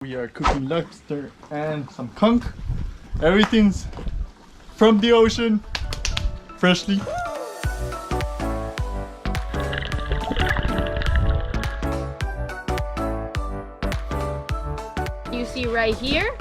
We are cooking lobster and some conch. Everything's from the ocean, freshly. You see right here.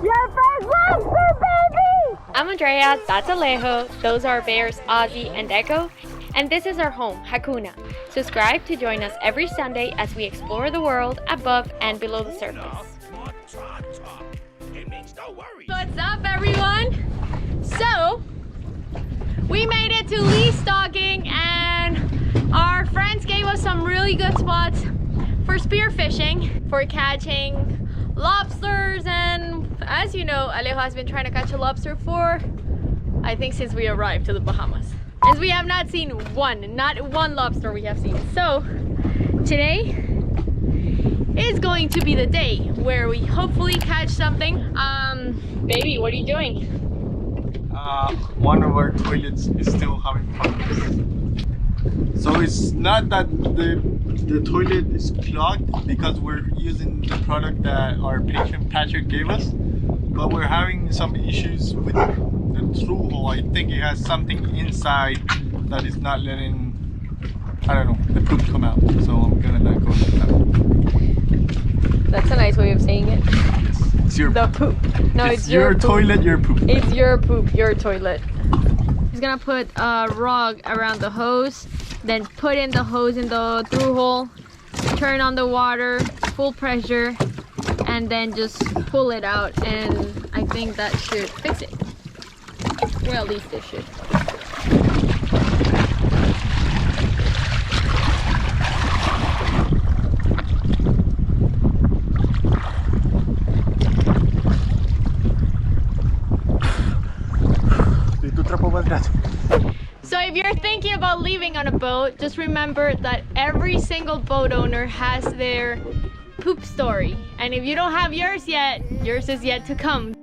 Your first lobster, baby! I'm Andrea, that's Alejo, those are our bears Ozzy and Echo, and this is our home, Hakuna. Subscribe to join us every Sunday as we explore the world above and below the surface. What's up, everyone? So, we made it to Lee Stocking and our friends gave us some really good spots for spearfishing, for catching lobsters, and as you know, Alejo has been trying to catch a lobster for, I think, since we arrived to the Bahamas. As we have not seen not one lobster we have seen. So today is going to be the day where we hopefully catch something. Baby, what are you doing? One of our toilets is still having problems. So it's not that the toilet is clogged because we're using the product that our patient Patrick gave us, but we're having some issues with the through hole. I think it has something inside that is not letting, I don't know, the poop come out. So I'm gonna let go of that. That's a nice way of saying it. It's your The poop. No, it's your poop. toilet, your poop. It's your poop, your toilet. He's gonna put a rug around the hose, then put in the hose in the through hole, turn on the water, full pressure, and then just pull it out, and I think that should fix it. Well, at least it should. So if you're thinking about leaving on a boat, just remember that every single boat owner has their poop story. And if you don't have yours yet, yours is yet to come.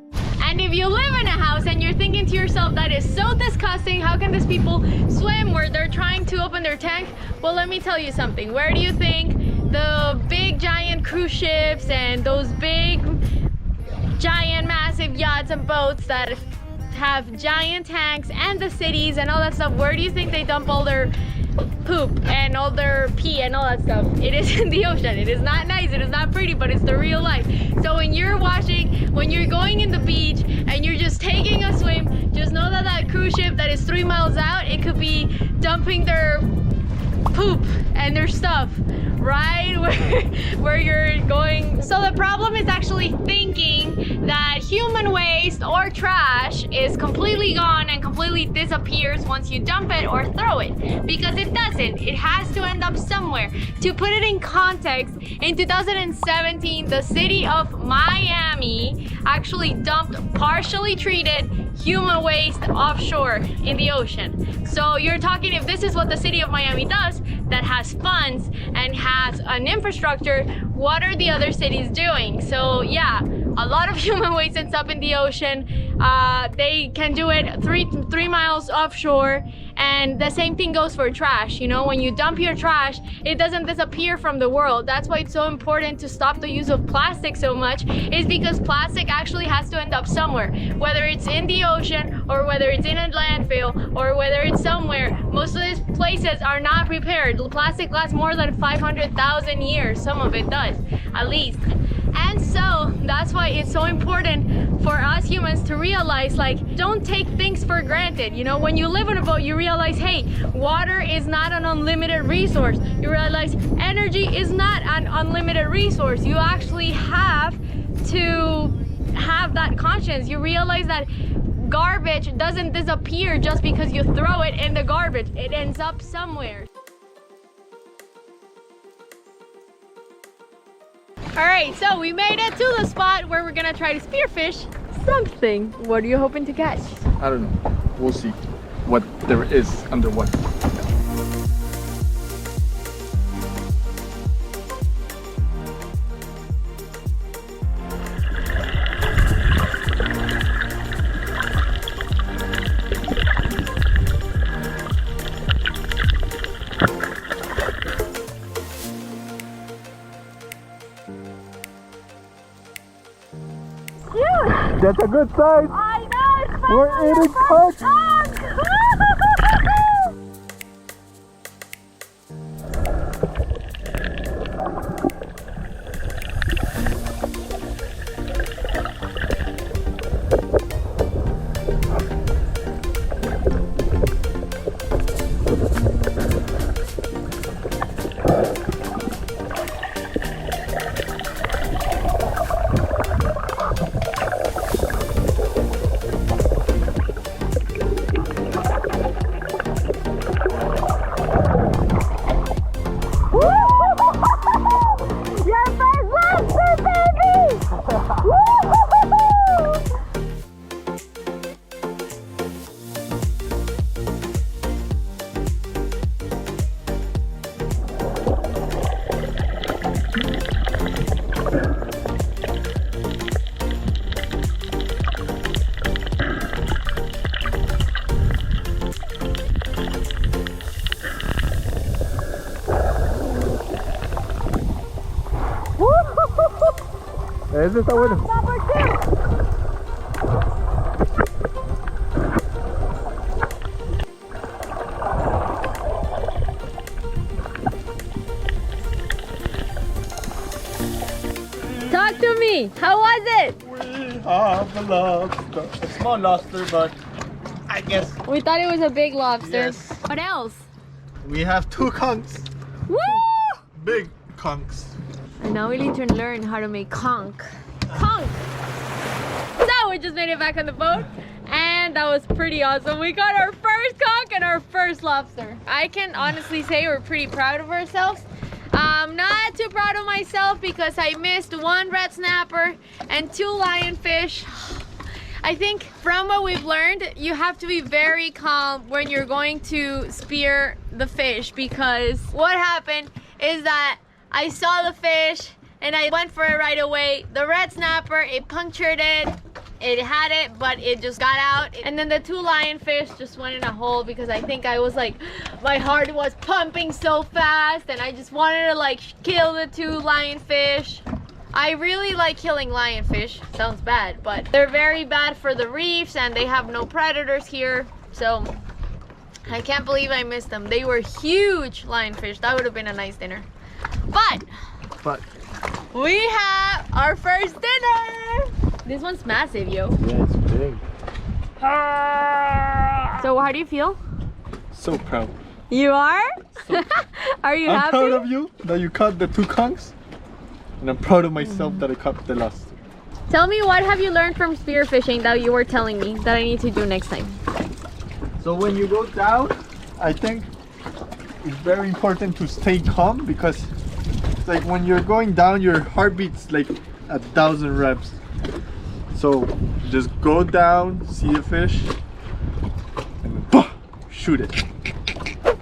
And if you live in a house and you're thinking to yourself, that is so disgusting, how can these people swim where they're trying to open their tank? Well, let me tell you something. Where do you think the big giant cruise ships and those big giant massive yachts and boats that have giant tanks and the cities and all that stuff, where do you think they dump all their poop and all their pee and all that stuff? It is in the ocean. It is not nice, it is not pretty, but it's the real life. So when you're when you're going in the beach and you're just taking a swim, just know that that cruise ship that is 3 miles out, it could be dumping their poop and their stuff right where you're going. So the problem is actually thinking that human waste or trash is completely gone and completely disappears once you dump it or throw it, because it doesn't. It has to end up somewhere. To put it in context, in 2017 the city of Miami actually dumped partially treated human waste offshore in the ocean. So you're talking, if this is what the city of Miami does, that has funds and has an infrastructure, what are the other cities doing? So yeah, a lot of human waste ends up in the ocean. They can do it three miles offshore, and the same thing goes for trash. You know, when you dump your trash, it doesn't disappear from the world. That's why it's so important to stop the use of plastic so much, is because plastic actually has to end up somewhere, whether it's in the ocean or whether it's in a landfill or whether it's somewhere. Most of these places are not prepared. Plastic lasts more than 500,000 years. Some of it does, at least. And so that's why it's so important for us humans to realize, like, don't take things for granted. You know, when you live on a boat, you realize, hey, water is not an unlimited resource. You realize energy is not an unlimited resource. You actually have to have that conscience. You realize that garbage doesn't disappear just because you throw it in the garbage. It ends up somewhere. Alright, so we made it to the spot where we're gonna try to spearfish something. What are you hoping to catch? I don't know. We'll see what there is underwater. That's a good sign. I know, it's fun. We're eating conch. Your first lobster, baby! Woo-hoo-hoo-hoo! Ese está bueno. Number 2. Talk to me. How was it? We have a lobster. A small lobster, but I guess We thought it was a big lobster. Yes. What else? we have 2 conchs. Woo! Big conchs. And now we need to learn how to make conch. Conch! So we just made it back on the boat and that was pretty awesome. We got our first conch and our first lobster. I can honestly say we're pretty proud of ourselves. I'm not too proud of myself because I missed 1 red snapper and 2 lionfish. I think from what we've learned, you have to be very calm when you're going to spear the fish, because what happened is that I saw the fish and I went for it right away. The red snapper, it punctured it. It had it, but it just got out. And then the 2 lionfish just went in a hole because I think I was like, my heart was pumping so fast and I just wanted to like kill the 2 lionfish. I really like killing lionfish. Sounds bad, but they're very bad for the reefs and they have no predators here. So I can't believe I missed them. They were huge lionfish. That would have been a nice dinner. But we have our first dinner. This one's massive, yo. Yeah, it's big. So how do you feel? So proud. You are? Are you I'm happy? proud of you that you caught the 2 conchs. And I'm proud of myself that I caught the lobster. Tell me, what have you learned from spearfishing that you were telling me that I need to do next time? So when you go down, I think it's very important to stay calm, because it's like when you're going down, your heart beats like 1,000 reps. So just go down, see a fish, and then bah, shoot it.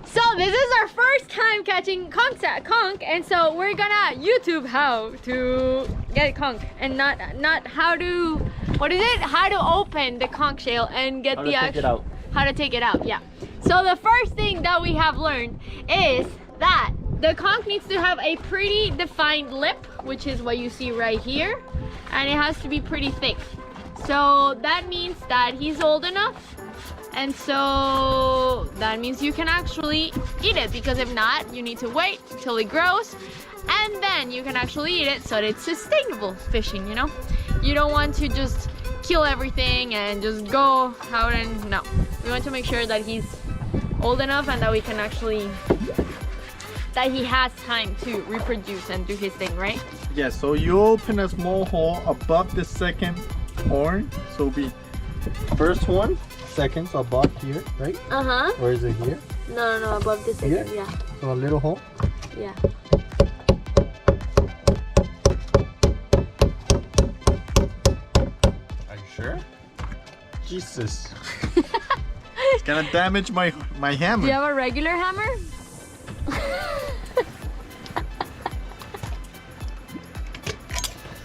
So this is our first time catching conch, and so we're gonna YouTube how to get conch, and not how to, what is it? How to open the conch shell and get How the to take it out. How to take it out, yeah. So the first thing that we have learned is that the conch needs to have a pretty defined lip, which is what you see right here, and it has to be pretty thick. So that means that he's old enough, and so that means you can actually eat it, because if not, you need to wait till it grows and then you can actually eat it, so that it's sustainable fishing, you know? You don't want to just kill everything and just go out, and no. We want to make sure that he's old enough and that we can actually, that he has time to reproduce and do his thing, right? Yeah, so you open a small hole above the second horn. So be first one, second, so above here, right? Uh-huh. Or is it here? No, above the second, Here? yeah. So a little hole. Yeah. Are you sure? Jesus. It's gonna damage my hammer. Do you have a regular hammer?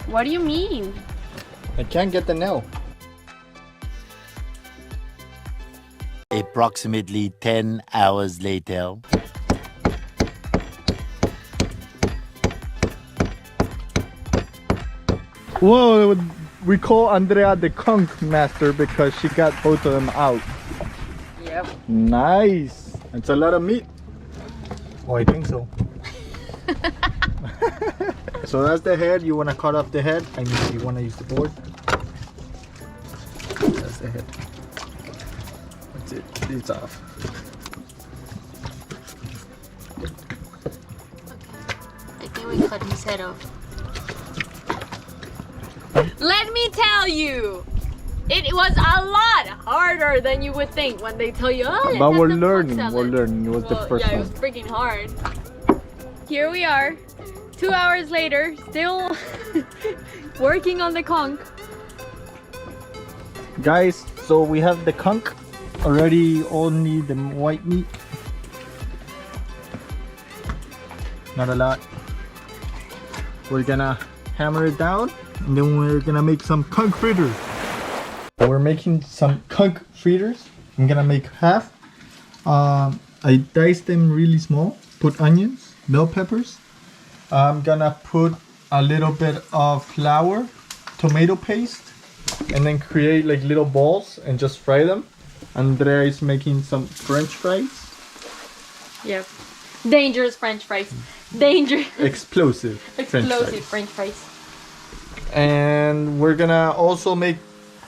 What do you mean? I can't get the nail. Approximately 10 hours later. Whoa, we call Andrea the conch master because she got both of them out. Yep. Nice. It's a lot of meat. Oh, I think so. So that's the head. You want to cut off the head. I mean, you want to use the board. That's the head. That's it. It's off. I think we cut his head off. Let me tell you, it was a lot harder than you would think when they tell you, oh, But we're let's have some learning. salad." We're learning. It was the Well, first yeah, it one. was freaking hard. Here we are, 2 hours later, still working on the conch. Guys, so we have the conch already, only the white meat. Not a lot. We're gonna hammer it down and then we're gonna make some conch fritters. We're making some conch fritters. I'm gonna make half. I diced them really small, put onions, bell peppers. I'm gonna put a little bit of flour, tomato paste, and then create like little balls and just fry them. Andrea is making some French fries. Yep. Dangerous French fries. Dangerous. Explosive French Explosive fries. French fries. And we're gonna also make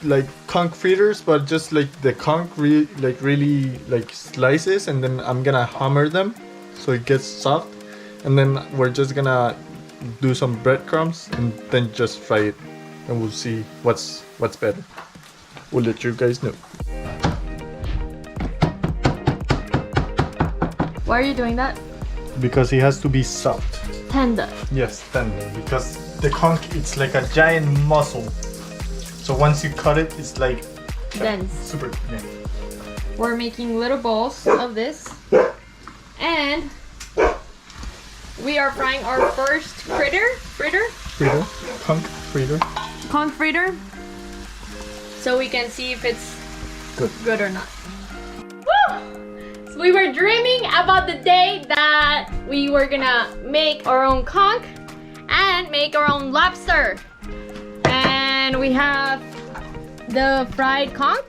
like conch fritters, but just like the conch really like slices, and then I'm gonna hammer them so it gets soft, and then we're just gonna do some breadcrumbs and then just fry it, and we'll see what's better. We'll let you guys know. Why are you doing that? Because it has to be soft. Tender. Yes, tender. Because the conch, it's like a giant muscle. So once you cut it, it's like Dense. super. Yeah. We're making little balls of this, and we are frying our first fritter, Conch fritter. conch fritter, so we can see if it's good or not. Woo! So we were dreaming about the day that we were gonna make our own conch and make our own lobster, and we have the fried conch.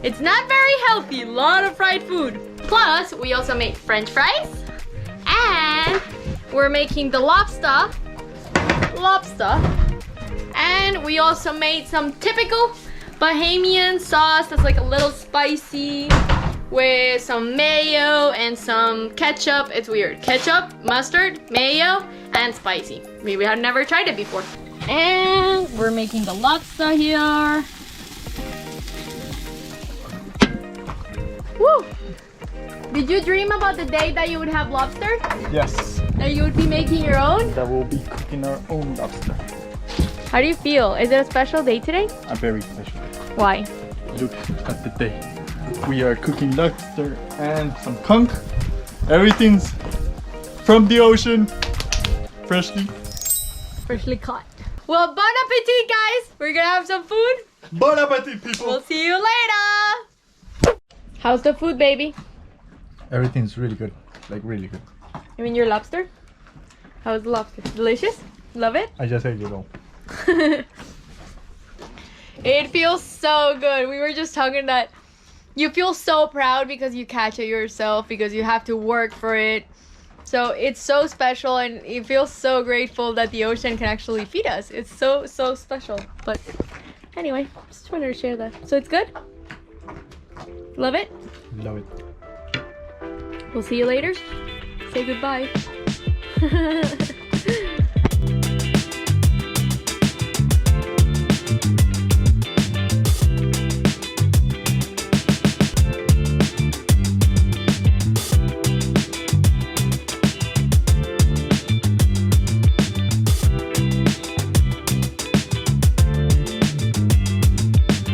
It's not very healthy, a lot of fried food. Plus, we also made French fries, and we're making the lobster, and we also made some typical Bahamian sauce that's like a little spicy with some mayo and some ketchup. It's weird. Ketchup, mustard, mayo, and spicy. We had never tried it before. And we're making the lobster here. Woo! Did you dream about the day that you would have lobster? Yes. That you would be making your own? That will be cooking our own lobster. How do you feel? Is it a special day today? A very special. Why? Look at the day. We are cooking lobster and some conch. Everything's from the ocean, freshly caught. Well, bon appetit, guys! We're gonna have some food. Bon appetit, people! We'll see you later! How's the food, baby? Everything's really good. Like, really good. You mean your lobster? How's the lobster? Delicious? Love it? I just ate it all. It feels so good. We were just talking that you feel so proud because you catch it yourself, because you have to work for it. So it's so special, and you feel so grateful that the ocean can actually feed us. It's so special. But anyway, just wanted to share that. So it's good? Love it? Love it. We'll see you later. Say goodbye.